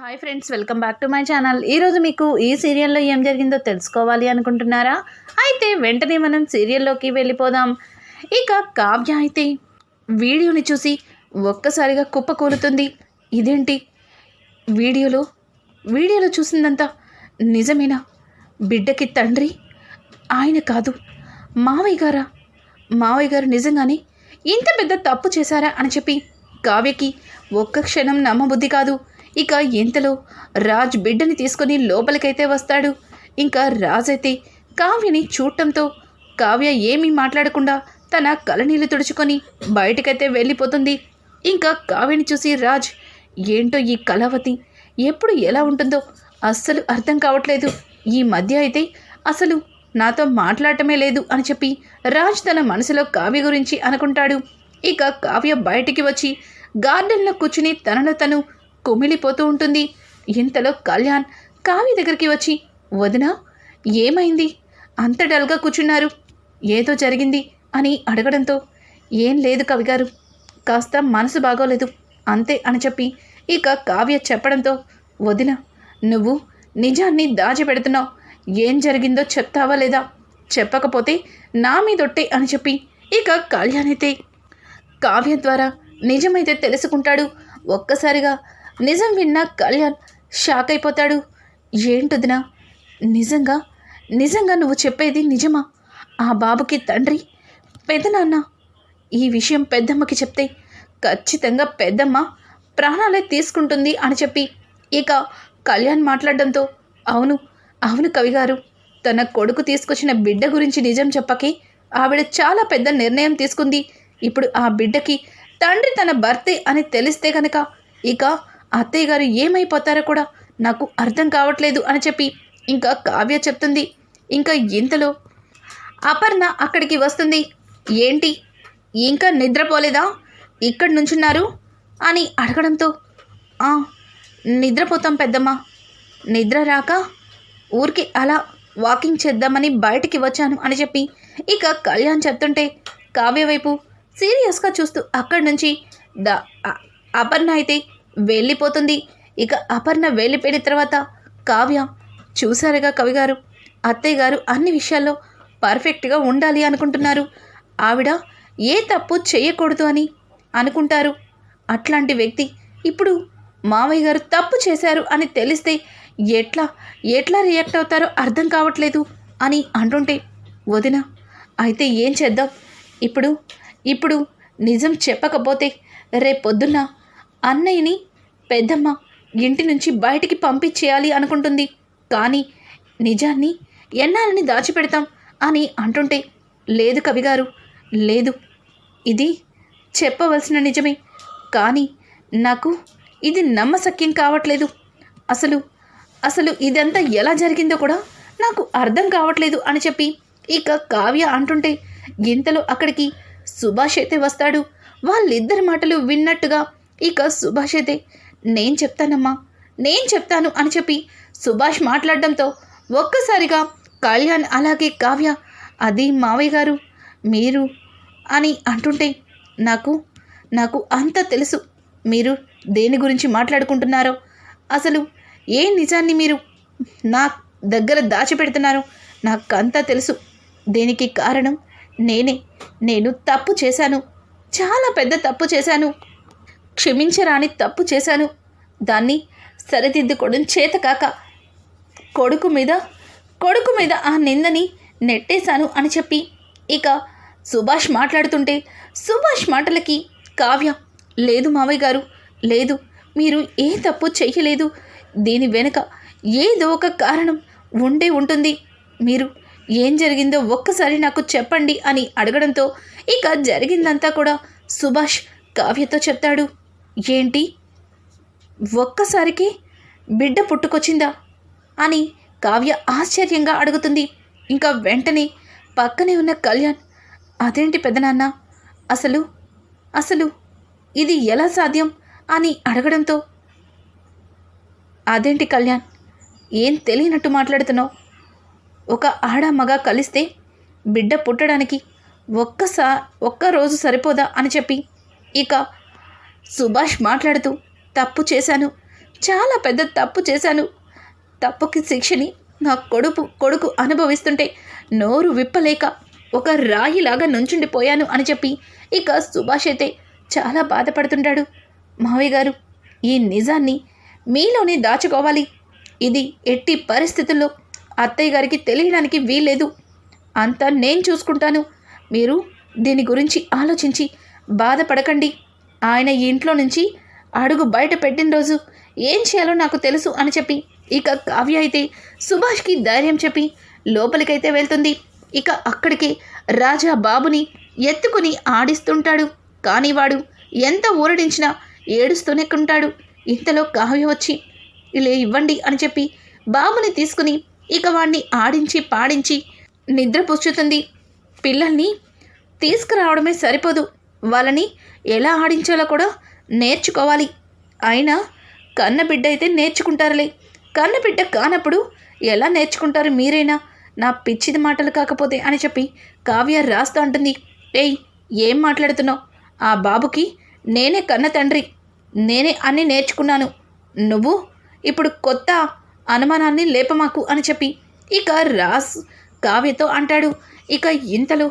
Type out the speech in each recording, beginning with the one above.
Hi friends, welcome back to my channel. ఈరోజు మీకు ఈ సీరియల్లో ఏం జరిగిందో తెలుసుకోవాలి అనుకుంటున్నారా? అయితే వెంటనే మనం సీరియల్లోకి వెళ్ళిపోదాం. ఇక కావ్య అయితే వీడియోని చూసి ఒక్కసారిగా కుప్పకూలుతుంది. ఇదేంటి వీడియోలో చూసిందంతా నిజమేనా? బిడ్డకి తండ్రి ఆయన కాదు, మావయ్య గారు నిజంగానే ఇంత పెద్ద తప్పు చేశారా అని చెప్పి కావ్యకి ఒక్క క్షణం నమ్మబుద్ధి కాదు. ఇక ఇంతలో రాజ్ బిడ్డని తీసుకొని లోపలికైతే వస్తాడు. ఇంకా రాజ్ అయితే కావ్యని చూడటంతో కావ్య ఏమీ మాట్లాడకుండా తన కళ్ళనీళ్ళు తుడుచుకొని బయటకైతే వెళ్ళిపోతుంది. ఇంకా కావ్యని చూసి రాజ్, ఏంటో ఈ కళావతి ఎప్పుడు ఎలా ఉంటుందో అస్సలు అర్థం కావట్లేదు, ఈ మధ్య అయితే అసలు నాతో మాట్లాడటమే లేదు అని చెప్పి రాజ్ తన మనసులో కావ్య గురించి అనుకుంటాడు. ఇక కావ్య బయటికి వచ్చి గార్డెన్లో కూర్చుని తనలో తను కుమిలిపోతూ ఉంటుంది. ఇంతలో కళ్యాణ్ కావ్య దగ్గరికి వచ్చి, వదినా ఏమైంది, అంత డల్గా కూర్చున్నారు, ఏదో జరిగింది అని అడగడంతో, ఏం లేదు కవిగారు, కాస్త మనసు బాగోలేదు అంతే అని చెప్పి ఇక కావ్య చెప్పడంతో, వదిన నువ్వు నిజాన్ని దాచిపెడుతున్నావు, ఏం జరిగిందో చెప్తావా లేదా, చెప్పకపోతే నా మీదొట్టే అని చెప్పి ఇక కళ్యాణ్ అయితే కావ్య ద్వారా నిజమైతే తెలుసుకుంటాడు. ఒక్కసారిగా నిజం విన్న కళ్యాణ్ షాక్ అయిపోతాడు. ఏంటొదినా, నిజంగా నువ్వు చెప్పేది నిజమా? ఆ బాబుకి తండ్రి పెద్దనాన్న? ఈ విషయం పెద్దమ్మకి చెప్తే ఖచ్చితంగా పెద్దమ్మ ప్రాణాలే తీసుకుంటుంది అని చెప్పి ఇక కళ్యాణ్ మాట్లాడడంతో, అవును కవిగారు, తన కొడుకు తీసుకొచ్చిన బిడ్డ గురించి నిజం చెప్పకే ఆవిడ చాలా పెద్ద నిర్ణయం తీసుకుంది. ఇప్పుడు ఆ బిడ్డకి తండ్రి తన భర్తే అని తెలిస్తే కనుక ఇక అత్తయ్య గారు ఏమైపోతారో కూడా నాకు అర్థం కావట్లేదు అని చెప్పి ఇంకా కావ్య చెప్తుంది. ఇంకా ఇంతలో అపర్ణ అక్కడికి వస్తుంది. ఏంటి ఇంకా నిద్రపోలేదా, ఇక్కడ నుంచున్నారు అని అడగడంతో, నిద్రపోతాం పెద్దమ్మ, నిద్ర రాక ఊరికి అలా వాకింగ్ చేద్దామని బయటికి వచ్చాను అని చెప్పి ఇక కళ్యాణ్ చెప్తుంటే కావ్య వైపు సీరియస్గా చూస్తూ అక్కడి నుంచి అపర్ణ అయితే వెళ్ళిపోతుంది. ఇక అపర్ణ వెళ్ళిపోయిన తర్వాత కావ్య, చూసారుగా కవిగారు, అత్తయ్య గారు అన్ని విషయాల్లో పర్ఫెక్ట్గా ఉండాలి అనుకుంటున్నారు, ఆవిడ ఏ తప్పు చేయకూడదు అని అనుకుంటారు, అట్లాంటి వ్యక్తి ఇప్పుడు మావయ్య గారు తప్పు చేశారు అని తెలిస్తే ఎట్లా రియాక్ట్ అవుతారో అర్థం కావట్లేదు అని అంటుంటే, వదిన అయితే ఏం చేద్దాం, ఇప్పుడు నిజం చెప్పకపోతే రేపొద్దున్న అన్నయ్యని పెద్దమ్మ ఇంటి నుంచి బయటికి పంపించేయాలి అనుకుంటుంది, కానీ నిజాన్ని ఎన్నాళ్ళని దాచిపెడతాం అని అంటుంటే, లేదు కవిగారు, లేదు, ఇది చెప్పవలసిన నిజమే, కానీ నాకు ఇది నమ్మశక్యం కావట్లేదు, అసలు ఇదంతా ఎలా జరిగిందో కూడా నాకు అర్థం కావట్లేదు అని చెప్పి ఇక కావ్య అంటుంటే, ఇంతలో అక్కడికి సుభాష్ అయితే వస్తాడు. వాళ్ళిద్దరి మాటలు విన్నట్టుగా ఇక సుభాష్ అయితే, నేను చెప్తాను అని చెప్పి సుభాష్ మాట్లాడడంతో ఒక్కసారిగా కళ్యాణ్ అలాగే కావ్య, అది మావయ్య గారు మీరు అని అంటుంటే, నాకు అంతా తెలుసు, మీరు దేని గురించి మాట్లాడుకుంటున్నారో, అసలు ఏ నిజాన్ని మీరు నా దగ్గర దాచిపెడుతున్నారో నాకంతా తెలుసు, దీనికి కారణం నేను తప్పు చేశాను, చాలా పెద్ద తప్పు చేశాను, క్షమించరాని తప్పు చేశాను, దాన్ని సరిదిద్దుకోవడం చేతకాక కొడుకు మీద ఆ నిందని నెట్టేశాను అని చెప్పి ఇక సుభాష్ మాట్లాడుతుంటే, సుభాష్ మాటలకి కావ్య, లేదు మావయ్య గారు, లేదు, మీరు ఏ తప్పు చెయ్యలేదు, దీని వెనుక ఏదో ఒక కారణం ఉండే ఉంటుంది, మీరు ఏం జరిగిందో ఒక్కసారి నాకు చెప్పండి అని అడగడంతో ఇక జరిగిందంతా కూడా సుభాష్ కావ్యతో చెప్తాడు. ఏంటి, ఒక్కసారికి బిడ్డ పుట్టుకొచ్చిందా అని కావ్య ఆశ్చర్యంగా అడుగుతుంది. ఇంకా వెంటనే పక్కనే ఉన్న కళ్యాణ్, అదేంటి పెదనాన్న, అసలు ఇది ఎలా సాధ్యం అని అడగడంతో, అదేంటి కళ్యాణ్, ఏం తెలియనట్టు మాట్లాడుతున్నావు, ఒక ఆడ మగ కలిస్తే బిడ్డ పుట్టడానికి ఒక్క రోజు సరిపోదా అని చెప్పి ఇక సుభాష్ మాట్లాడుతూ, తప్పు చేశాను, చాలా పెద్ద తప్పు చేశాను. తప్పుకి శిక్షని నా కొడుకు అనుభవిస్తుంటే నోరు విప్పలేక ఒక రాయిలాగా నుంచుండిపోయాను అని చెప్పి ఇక సుభాష్ అయితే చాలా బాధపడుతుంటాడు. మావయ్య గారు, ఈ నిజాన్ని మీలోనే దాచుకోవాలి. ఇది ఎట్టి పరిస్థితుల్లో అత్తయ్య గారికి తెలియడానికి వీల్లేదు. అంతా నేను చూసుకుంటాను. మీరు దీని గురించి ఆలోచించి బాధపడకండి. ఆయన ఈ ఇంట్లో నుంచి అడుగు బయట పెట్టిన రోజు ఏం చేయాలో నాకు తెలుసు అని చెప్పి ఇక కావ్య అయితే సుభాష్కి ధైర్యం చెప్పి లోపలికైతే వెళ్తుంది. ఇక అక్కడికి రాజా బాబుని ఎత్తుకుని ఆడిస్తుంటాడు. కానీ వాడు ఎంత ఊరడించినా ఏడుస్తూనే ఉంటాడు. ఇంతలో కావ్య వచ్చి ఇలా ఇవ్వండి అని చెప్పి బాబుని తీసుకుని ఇక వాడిని ఆడించి పాడించి నిద్రపుచ్చుతుంది. పిల్లల్ని తీసుకురావడమే సరిపోదు, వాళ్ళని ఎలా ఆడించాలో కూడా నేర్చుకోవాలి. అయినా కన్నబిడ్డ అయితే నేర్చుకుంటారులే, కన్నబిడ్డ కానప్పుడు ఎలా నేర్చుకుంటారు మీరైనా, నా పిచ్చిది మాటలు కాకపోతే అని చెప్పి కావ్య రాస్తూ అంటుంది. ఏయ్, ఏం మాట్లాడుతున్నావు? ఆ బాబుకి నేనే కన్న తండ్రి, నేనే అన్నీ నేర్చుకున్నాను. నువ్వు ఇప్పుడు కొత్త అనుమానాన్ని లేపమాకు అని చెప్పి ఇక కావ్యతో అంటాడు. ఇక ఇంతలో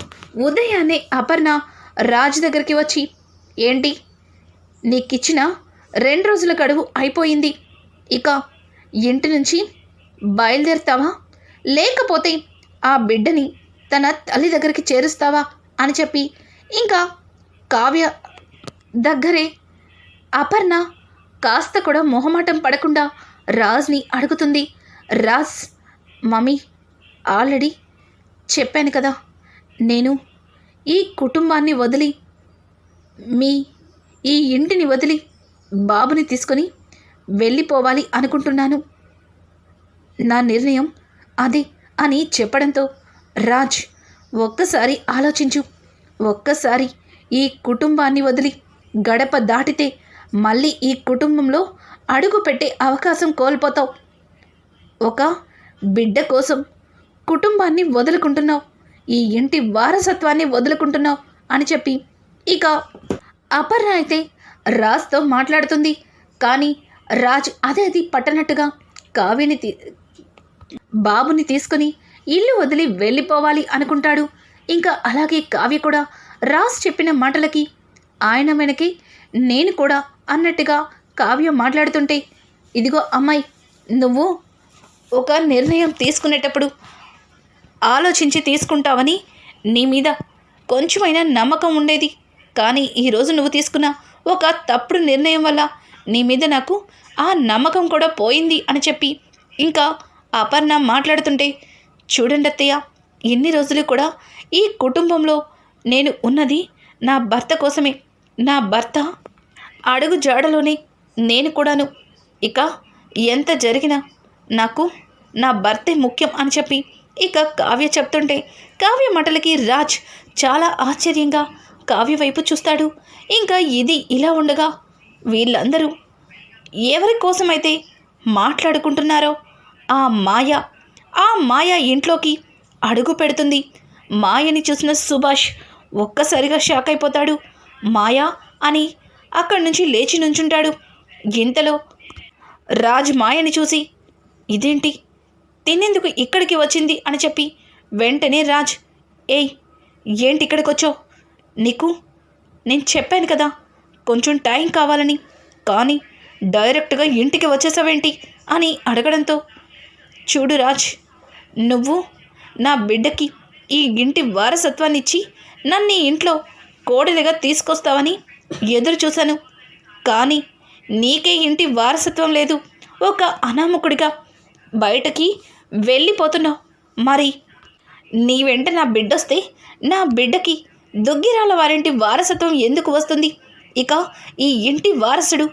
ఉదయాన్నే అపర్ణ రాజు దగ్గరికి వచ్చి, ఏంటి నీకిచ్చిన 2 రోజుల గడువు అయిపోయింది, ఇక ఇంటి నుంచి బయలుదేరుతావా, లేకపోతే ఆ బిడ్డని తన తల్లి దగ్గరికి చేరుస్తావా అని చెప్పి ఇంకా కావ్య దగ్గరే అపర్ణ కాస్త కూడా మొహమాటం పడకుండా రాజ్ని అడుగుతుంది. రాజ్, మమ్మీ ఆల్రెడీ చెప్పాను కదా, నేను ఈ కుటుంబాన్ని వదిలి ఈ ఇంటిని వదిలి బాబుని తీసుకొని వెళ్ళిపోవాలి అనుకుంటున్నాను. నా నిర్ణయం అదే అని చెప్పడంతో, రాజ్ ఒక్కసారి ఆలోచించు, ఒక్కసారి ఈ కుటుంబాన్ని వదిలి గడప దాటితే మళ్ళీ ఈ కుటుంబంలో అడుగు పెట్టే అవకాశం కోల్పోతావు. ఒక బిడ్డ కోసం కుటుంబాన్ని వదులుకుంటున్నావు, ఈ ఇంటి వారసత్వాన్ని వదులుకుంటున్నావు అని చెప్పి ఇక అపర్ణ అయితే రాజ్తో మాట్లాడుతుంది. కానీ రాజ్ అది పట్టనట్టుగా కావ్యని బాబుని తీసుకుని ఇల్లు వదిలి వెళ్ళిపోవాలి అనుకుంటాడు. ఇంకా అలాగే కావ్య కూడా రాజ్ చెప్పిన మాటలకి ఆయన వెనకే నేను కూడా అన్నట్టుగా కావ్య మాట్లాడుతుంటే, ఇదిగో అమ్మాయి, నువ్వు ఒక నిర్ణయం తీసుకునేటప్పుడు ఆలోచించి తీసుకుంటావని నీ మీద కొంచెమైనా నమ్మకం ఉండేది. కానీ ఈరోజు నువ్వు తీసుకున్న ఒక తప్పుడు నిర్ణయం వల్ల నీ మీద నాకు ఆ నమ్మకం కూడా పోయింది అని చెప్పి ఇంకా అపర్ణ మాట్లాడుతుంటే, చూడండి అత్తయ్య, ఎన్ని రోజులు కూడా ఈ కుటుంబంలో నేను ఉన్నది నా భర్త కోసమే, నా భర్త అడుగు జాడలోనే నేను కూడాను. ఇక ఎంత జరిగినా నాకు నా భర్తే ముఖ్యం అని చెప్పి ఇక కావ్య చెప్తుంటే, కావ్య మాటలకి రాజ్ చాలా ఆశ్చర్యంగా కావ్య వైపు చూస్తాడు. ఇంకా ఇది ఇలా ఉండగా వీళ్ళందరూ ఎవరి కోసమైతే మాట్లాడుకుంటున్నారో ఆ మాయ ఇంట్లోకి అడుగు పెడుతుంది. మాయని చూసిన సుభాష్ ఒక్కసారిగా షాక్ అయిపోతాడు. మాయా అని అక్కడి నుంచి లేచి నుంచుంటాడు. ఇంతలో రాజ్ మాయని చూసి, ఇదేంటి, తినేందుకు ఇక్కడికి వచ్చింది అని చెప్పి వెంటనే రాజ్, ఏయ్ ఏంటి ఇక్కడికి వచ్చావు, నీకు నేను చెప్పాను కదా కొంచెం టైం కావాలని, కానీ డైరెక్ట్గా ఇంటికి వచ్చేసావేంటి అని అడగడంతో, చూడు రాజ్, నువ్వు నా బిడ్డకి ఈ ఇంటి వారసత్వాన్ని ఇచ్చి నన్ను ఈ ఇంట్లో కోడలిగా తీసుకొస్తావని ఎదురు చూశాను. కానీ నీకే ఇంటి వారసత్వం లేదు, ఒక అనామకుడిగా బయటకి వెళ్ళిపోతున్నావు. మరి నీ వెంట నా బిడ్డొస్తే నా బిడ్డకి దుగ్గిరాల వారింటి వారసత్వం ఎందుకు వస్తుంది? ఇక ఈ ఇంటి వారసుడు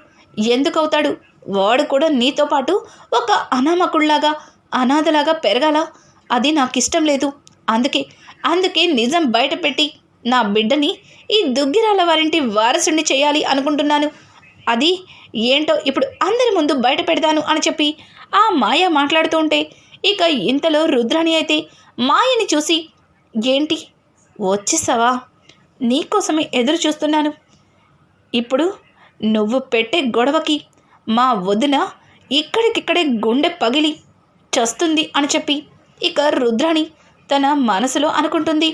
ఎందుకు అవుతాడు? వాడు కూడా నీతో పాటు ఒక అనామకుడిలాగా అనాథలాగా పెరగాల? అది నాకు ఇష్టం లేదు. అందుకే నిజం బయటపెట్టి నా బిడ్డని ఈ దుగ్గిరాల వారింటి వారసుడిని చేయాలి అనుకుంటున్నాను. అది ఏంటో ఇప్పుడు అందరి ముందు బయట పెడతాను అని చెప్పి ఆ మాయ మాట్లాడుతూ ఉంటే, ఇక ఇంతలో రుద్రాణి అయితే మాయని చూసి, ఏంటి వచ్చేసావా, నీకోసమే ఎదురు చూస్తున్నాను. ఇప్పుడు నువ్వు పెట్టే గొడవకి మా వదిన ఇక్కడికిక్కడే గుండె పగిలి చస్తుంది అని చెప్పి ఇక రుద్రాణి తన మనసులో అనుకుంటుంది.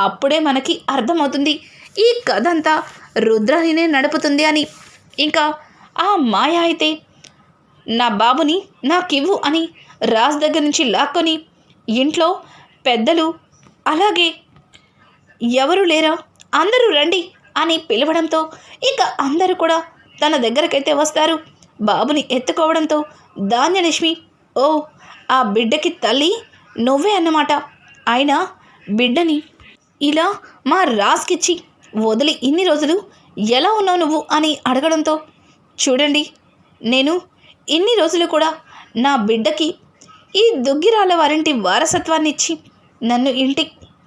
అప్పుడే మనకి అర్థమవుతుంది ఈ కథ అంతా రుద్రాణినే నడుపుతుంది అని. ఇంకా ఆ మాయ అయితే నా బాబుని నాకివ్వు అని రాజ్ దగ్గర నుంచి లాక్కొని ఇంట్లో పెద్దలు అలాగే ఎవరు లేరా అందరూ రండి అని పిలవడంతో ఇక అందరూ కూడా తన దగ్గరకైతే వస్తారు. బాబుని ఎత్తుకోవడంతో ధాన్యలక్ష్మి, ఓ ఆ బిడ్డకి తల్లి నువ్వే అన్నమాట. అయినా బిడ్డని ఇలా మా రాజ్కిచ్చి వదిలి ఇన్ని రోజులు ఎలా ఉన్నావు నువ్వు అని అడగడంతో, చూడండి నేను ఇన్ని రోజులు కూడా నా బిడ్డకి ఈ దుగ్గిరాల వారింటి వారసత్వాన్ని ఇచ్చి నన్ను ఇంటి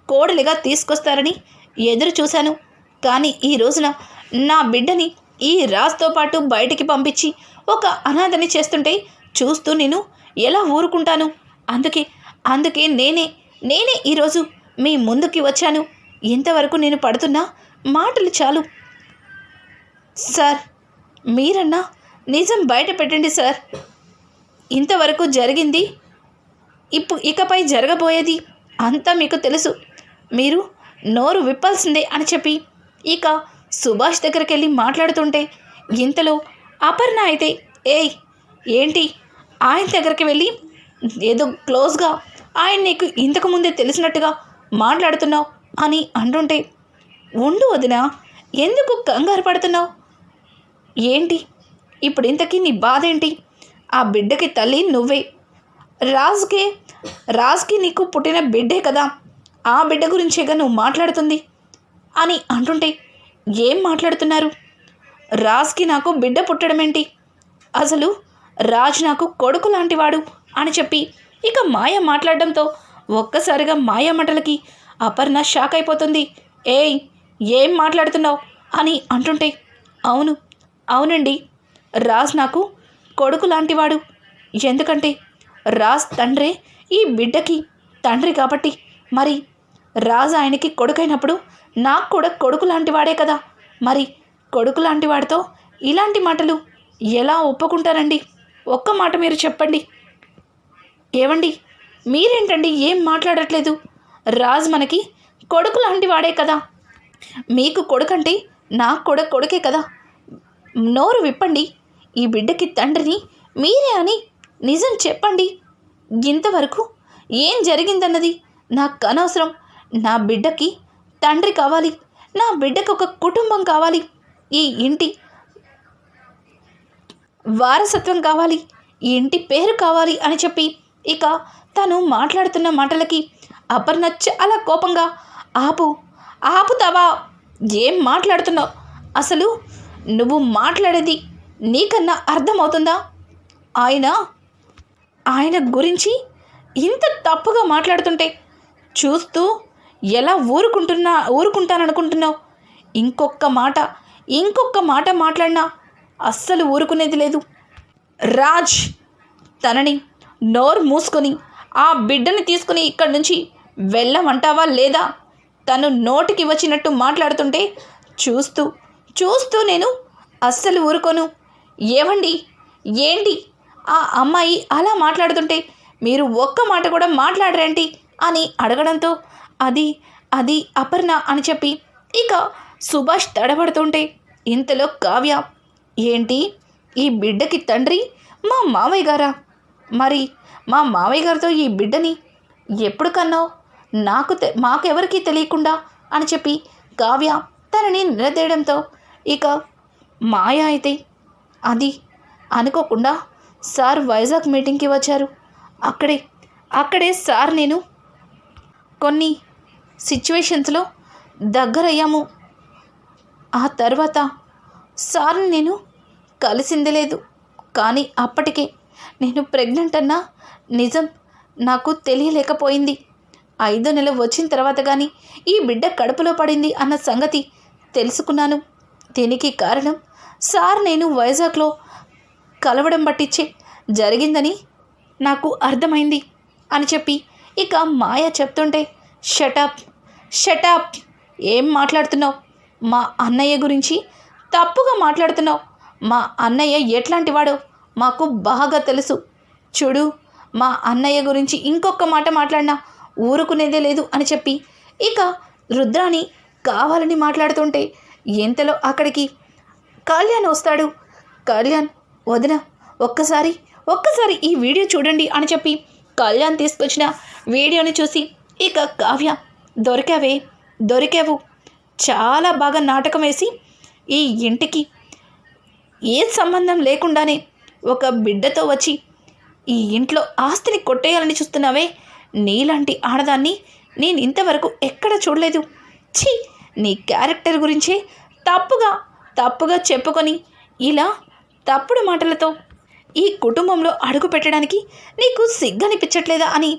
కోడలిగా తీసుకొస్తారని ఎదురు చూశాను. కానీ ఈ రోజున నా బిడ్డని ఈ రాజ్తో పాటు బయటికి పంపించి ఒక అనాథని చేస్తుంటే చూస్తూ నేను ఎలా ఊరుకుంటాను? అందుకే నేనే ఈరోజు మీ ముందుకి వచ్చాను. ఇంతవరకు నేను పడుతున్న మాటలు చాలు. సార్ మీరన్నా నిజం బయట పెట్టండి సార్. ఇంతవరకు జరిగింది ఇకపై జరగబోయేది అంతా మీకు తెలుసు. మీరు నోరు విప్పాల్సిందే అని చెప్పి ఇక సుభాష్ దగ్గరికి వెళ్ళి మాట్లాడుతుంటే ఇంతలో అపర్ణ అయితే, ఏయ్ ఏంటి ఆయన దగ్గరికి వెళ్ళి ఏదో క్లోజ్గా ఆయన నీకు ఇంతకుముందే తెలిసినట్టుగా మాట్లాడుతున్నావు అని అంటుంటే, ఉండు వదినా, ఎందుకు కంగారు పడుతున్నావు? ఏంటి ఇప్పుడు ఇంతకీ నీ బాధ ఏంటి? ఆ బిడ్డకి తల్లి నువ్వే. రాజ్కి నీకు పుట్టిన బిడ్డే కదా, ఆ బిడ్డ గురించేగా నువ్వు మాట్లాడుతుంది అని అంటుంటే, ఏం మాట్లాడుతున్నారు? రాజ్కి నాకు బిడ్డ పుట్టడం ఏంటి? అసలు రాజ్ నాకు కొడుకు లాంటివాడు అని చెప్పి ఇక మాయ మాట్లాడడంతో ఒక్కసారిగా మాయ మాటలకి అపర్ణ షాక్ అయిపోతుంది. ఏయ్ ఏం మాట్లాడుతున్నావు అని అంటుంటే, అవునండి, రాజ్ నాకు కొడుకు లాంటివాడు. ఎందుకంటే రాజ్ తండ్రే ఈ బిడ్డకి తండ్రి కాబట్టి. మరి రాజ్ ఆయనకి కొడుకైనప్పుడు నాకు కూడా కొడుకు లాంటివాడే కదా. మరి కొడుకు లాంటి వాడితో ఇలాంటి మాటలు ఎలా ఒప్పుకుంటారండి? ఒక్క మాట మీరు చెప్పండి. ఏవండి మీరేంటండి ఏం మాట్లాడట్లేదు? రాజ్ మనకి కొడుకు లాంటి వాడే కదా. మీకు కొడుకంటే నాకు కూడా కొడుకే కదా. నోరు విప్పండి. ఈ బిడ్డకి తండ్రిని మీరే అని నిజం చెప్పండి. ఇంతవరకు ఏం జరిగిందన్నది నాకు అనవసరం. నా బిడ్డకి తండ్రి కావాలి, నా బిడ్డకు ఒక కుటుంబం కావాలి, ఈ ఇంటి వారసత్వం కావాలి, ఈ ఇంటి పేరు కావాలి అని చెప్పి ఇక తను మాట్లాడుతున్న మాటలకి అపర్ణ చాలా కోపంగా, ఆపుతావా? ఏం మాట్లాడుతున్నావు? అసలు నువ్వు మాట్లాడేది నీకన్నా అర్థమవుతుందా? ఆయన గురించి ఇంత తప్పుగా మాట్లాడుతుంటే చూస్తూ ఎలా ఊరుకుంటాననుకుంటున్నావు? ఇంకొక్క మాట మాట్లాడినా అస్సలు ఊరుకునేది లేదు. రాజ్ తనని నోరు మూసుకొని ఆ బిడ్డని తీసుకుని ఇక్కడి నుంచి వెళ్ళమంటావా లేదా? తను నోటికి వచ్చినట్టు మాట్లాడుతుంటే చూస్తూ నేను అస్సలు ఊరుకోను. ఏవండి ఏంటి ఆ అమ్మాయి అలా మాట్లాడుతుంటే మీరు ఒక్క మాట కూడా మాట్లాడరేంటి అని అడగడంతో అది అపర్ణ అని చెప్పి ఇక సుభాష్ తడబడుతుంటే ఇంతలో కావ్య, ఏంటి ఈ బిడ్డకి తండ్రి మా మావయ్య గారా? మరి మా మావయ్య గారితో ఈ బిడ్డని ఎప్పుడు కన్నావు? మాకెవరికీ తెలియకుండా అని చెప్పి కావ్య తనని నిలదీయడంతో ఇక మాయ అయితే, అది అనుకోకుండా సార్ వైజాగ్ మీటింగ్కి వచ్చారు. అక్కడే సార్ నేను కొన్ని సిచ్యువేషన్స్లో దగ్గరయ్యాము. ఆ తర్వాత సార్ని నేను కలిసింది లేదు. కానీ అప్పటికే నేను ప్రెగ్నెంట్ అన్న నిజం నాకు తెలియలేకపోయింది. 5వ నెల వచ్చిన తర్వాత కానీ ఈ బిడ్డ కడుపులో పడింది అన్న సంగతి తెలుసుకున్నాను. దీనికి కారణం సార్ నేను వైజాగ్లో కలవడం బట్టిచ్చే జరిగిందని నాకు అర్థమైంది అని చెప్పి ఇక మాయ చెప్తుంటే, షటప్, ఏం మాట్లాడుతున్నావు? మా అన్నయ్య గురించి తప్పుగా మాట్లాడుతున్నావు. మా అన్నయ్య ఎట్లాంటి వాడో మాకు బాగా తెలుసు. చూడు, మా అన్నయ్య గురించి ఇంకొక మాట మాట్లాడినా ఊరుకునేదే లేదు అని చెప్పి ఇక రుద్రాని కావాలని మాట్లాడుతుంటే ఎంతలో అక్కడికి కళ్యాణ్ వస్తాడు. కళ్యాణ్, వదిన, ఒక్కసారి ఈ వీడియో చూడండి అని చెప్పి కళ్యాణ్ తీసుకొచ్చిన వీడియోని చూసి ఇక కావ్య, దొరికావు, చాలా బాగా నాటకం వేసి ఈ ఇంటికి ఏ సంబంధం లేకుండానే ఒక బిడ్డతో వచ్చి ఈ ఇంట్లో ఆస్తిని కొట్టేయాలని చూస్తున్నావే, నీలాంటి ఆడదాన్ని నేను ఇంతవరకు ఎక్కడ చూడలేదు. ఛీ, నీ క్యారెక్టర్ గురించి తప్పుగా చెప్పుకొని ఇలా తప్పుడు మాటలతో ఈ కుటుంబంలో అడుగు పెట్టడానికి నీకు సిగ్గనిపించట్లేదా అని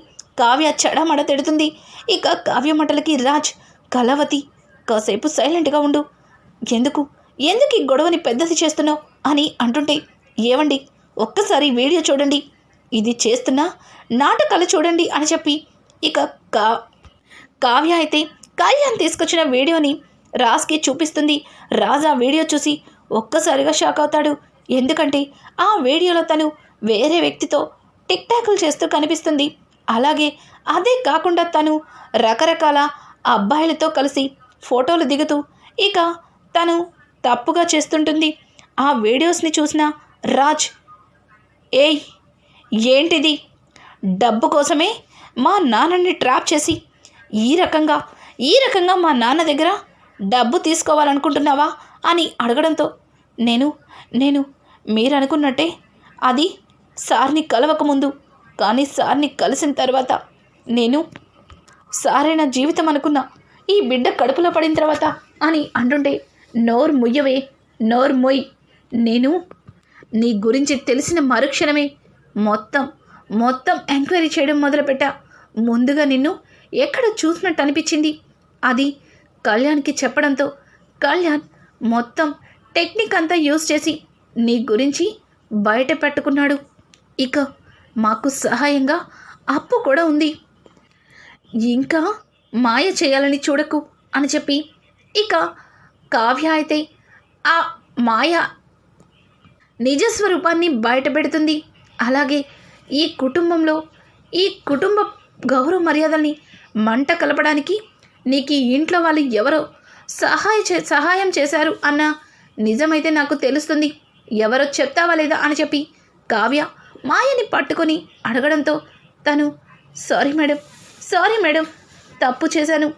కావ్య చెడమడ తిడుతుంది. ఇక కావ్య మాటలకి రాజ్, కళావతి, కాసేపు సైలెంట్గా ఉండు, ఎందుకు ఈ గొడవని పెద్దది చేస్తున్నావు అని అంటుంటే, ఏవండి, ఒక్కసారి వీడియో చూడండి, ఇది చేస్తున్న నాటకాలు చూడండి అని చెప్పి ఇక కావ్య అయితే కళ్యాణ్ తీసుకొచ్చిన వీడియోని రాజ్కి చూపిస్తుంది. రాజ్ ఆ వీడియో చూసి ఒక్కసారిగా షాక్ అవుతాడు. ఎందుకంటే ఆ వీడియోలో తను వేరే వ్యక్తితో టిక్ టాకులు చేస్తూ కనిపిస్తుంది. అలాగే అదే కాకుండా తను రకరకాల అబ్బాయిలతో కలిసి ఫోటోలు దిగుతూ ఇక తను తప్పుగా చేస్తుంటుంది. ఆ వీడియోస్ని చూసిన రాజ్, ఏయ్, ఏంటిది? డబ్బు కోసమే మా నాన్నని ట్రాప్ చేసి ఈ రకంగా మా నాన్న దగ్గర డబ్బు తీసుకోవాలనుకుంటున్నావా అని అడగడంతో, నేను మీరు అనుకున్నట్టే అది సార్ని కలవకముందు, కానీ సార్ని కలిసిన తర్వాత నేను సారైన జీవితం అనుకున్నా, ఈ బిడ్డ కడుపులో పడిన తర్వాత అని అంటుంటే, నోరు మొయ్, నేను నీ గురించి తెలిసిన మరుక్షణమే మొత్తం ఎంక్వైరీ చేయడం మొదలుపెట్టా. ముందుగా నిన్ను ఎక్కడ చూసినట్టు అనిపించింది, అది కళ్యాణ్కి చెప్పడంతో కళ్యాణ్ మొత్తం టెక్నిక్ అంతా యూజ్ చేసి నీ గురించి బయట పెట్టుకున్నాడు. ఇక మాకు సహాయంగా అప్పు కూడా ఉంది, ఇంకా మాయ చేయాలని చూడకు అని చెప్పి ఇక కావ్య అయితే ఆ మాయ నిజస్వరూపాన్ని బయట పెడుతుంది. అలాగే ఈ కుటుంబ గౌరవ మర్యాదల్ని మంట కలపడానికి నీకు ఈ ఇంట్లో వాళ్ళు ఎవరో సహాయం చేశారు అన్న నిజమైతే నాకు తెలుస్తుంది, ఎవరో చెప్తావా లేదా అని చెప్పి కావ్య మాయని పట్టుకొని అడగడంతో తను, సారీ మేడం, తప్పు చేశాను,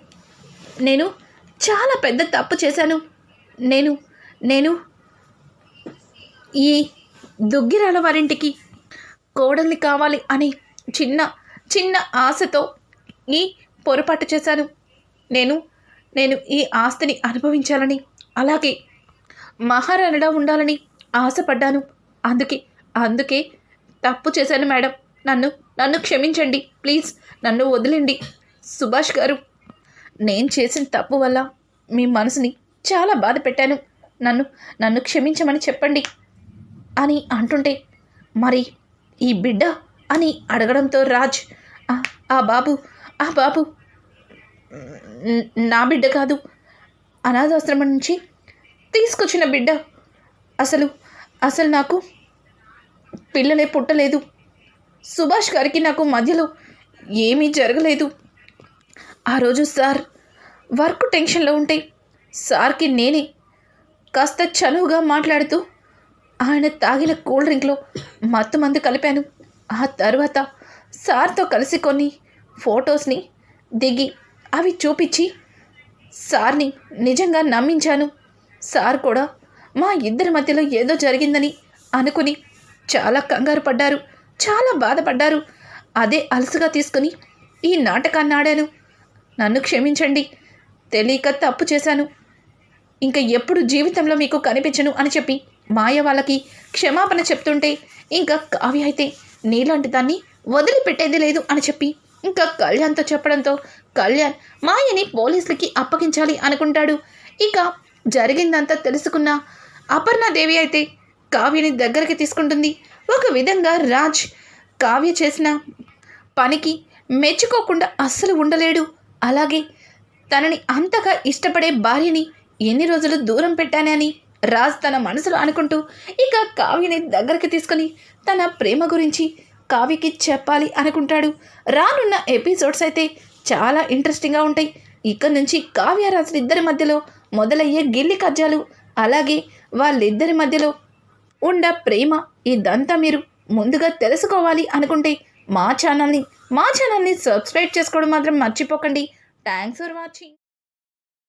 నేను చాలా పెద్ద తప్పు చేశాను, నేను ఈ దుగ్గిరాల వారింటికి కోడల్ని కావాలి అని చిన్న ఆశతో ఈ పొరపాటు చేశాను. నేను ఈ ఆస్తిని అనుభవించాలని, అలాగే మహారాణిలా ఉండాలని ఆశపడ్డాను. అందుకే తప్పు చేశాను మేడం, నన్ను క్షమించండి ప్లీజ్, నన్ను వదిలేండి. సుభాష్ గారు, నేను చేసిన తప్పు వల్ల మీ మనసుని చాలా బాధ పెట్టాను, నన్ను క్షమించమని చెప్పండి అని అంటుంటే, మరి ఈ బిడ్డ అని అడగడంతో రాజ్, ఆ బాబు నా బిడ్డ కాదు, అనాథాశ్రమం నుంచి తీసుకొచ్చిన బిడ్డ. అసలు నాకు పిల్లలే పుట్టలేదు. సుభాష్ గారికి నాకు మధ్యలో ఏమీ జరగలేదు. ఆ రోజు సార్ వర్క్ టెన్షన్లో ఉంటే సార్కి నేనే కాస్త చనువుగా మాట్లాడుతూ ఆయన తాగిన కూల్ డ్రింక్లో మత్తు మందు కలిపాను. ఆ తర్వాత సార్తో కలిసి కొన్ని ఫొటోస్ని దిగి అవి చూపించి సార్ని నిజంగా నమ్మించాను. సార్ కూడా మా ఇద్దరి మధ్యలో ఏదో జరిగిందని అనుకుని చాలా కంగారు పడ్డారు, చాలా బాధపడ్డారు. అదే అలసుగా తీసుకుని ఈ నాటకాన్ని ఆడాను. నన్ను క్షమించండి, తెలియక తప్పు చేశాను, ఇంకా ఎప్పుడు జీవితంలో మీకు కనిపించను అని చెప్పి మాయ వాళ్ళకి క్షమాపణ చెప్తుంటే ఇంకా కావ్య అయితే నీలాంటి దాన్ని వదిలిపెట్టేది లేదు అని చెప్పి ఇంకా కళ్యాణ్తో చెప్పడంతో కళ్యాణ్ మాయని పోలీసులకి అప్పగించాలి అనుకుంటాడు. ఇక జరిగిందంతా తెలుసుకున్న అపర్ణాదేవి అయితే కావ్యని దగ్గరికి తీసుకుంటుంది. ఒక విధంగా రాజ్ కావ్య చేసిన పనికి మెచ్చుకోకుండా అస్సలు ఉండలేడు. అలాగే తనని అంతగా ఇష్టపడే భార్యని ఎన్ని రోజులు దూరం పెట్టానని రాజ్ తన మనసులో అనుకుంటూ ఇక కావ్యని దగ్గరికి తీసుకొని తన ప్రేమ గురించి కావ్యకి చెప్పాలి అనుకుంటాడు. రానున్న ఎపిసోడ్స్ అయితే చాలా ఇంట్రెస్టింగ్గా ఉంటాయి. ఇక్కడ నుంచి కావ్య రాజుల ఇద్దరి మధ్యలో మొదలయ్యే గిల్లి కజ్జాలు, అలాగే వాళ్ళిద్దరి మధ్యలో ఉండ ప్రేమ, ఇదంతా మీరు ముందుగా తెలుసుకోవాలి అనుకుంటే మా ఛానల్ని సబ్స్క్రైబ్ చేసుకోవడం మాత్రం మర్చిపోకండి. Thanks for watching.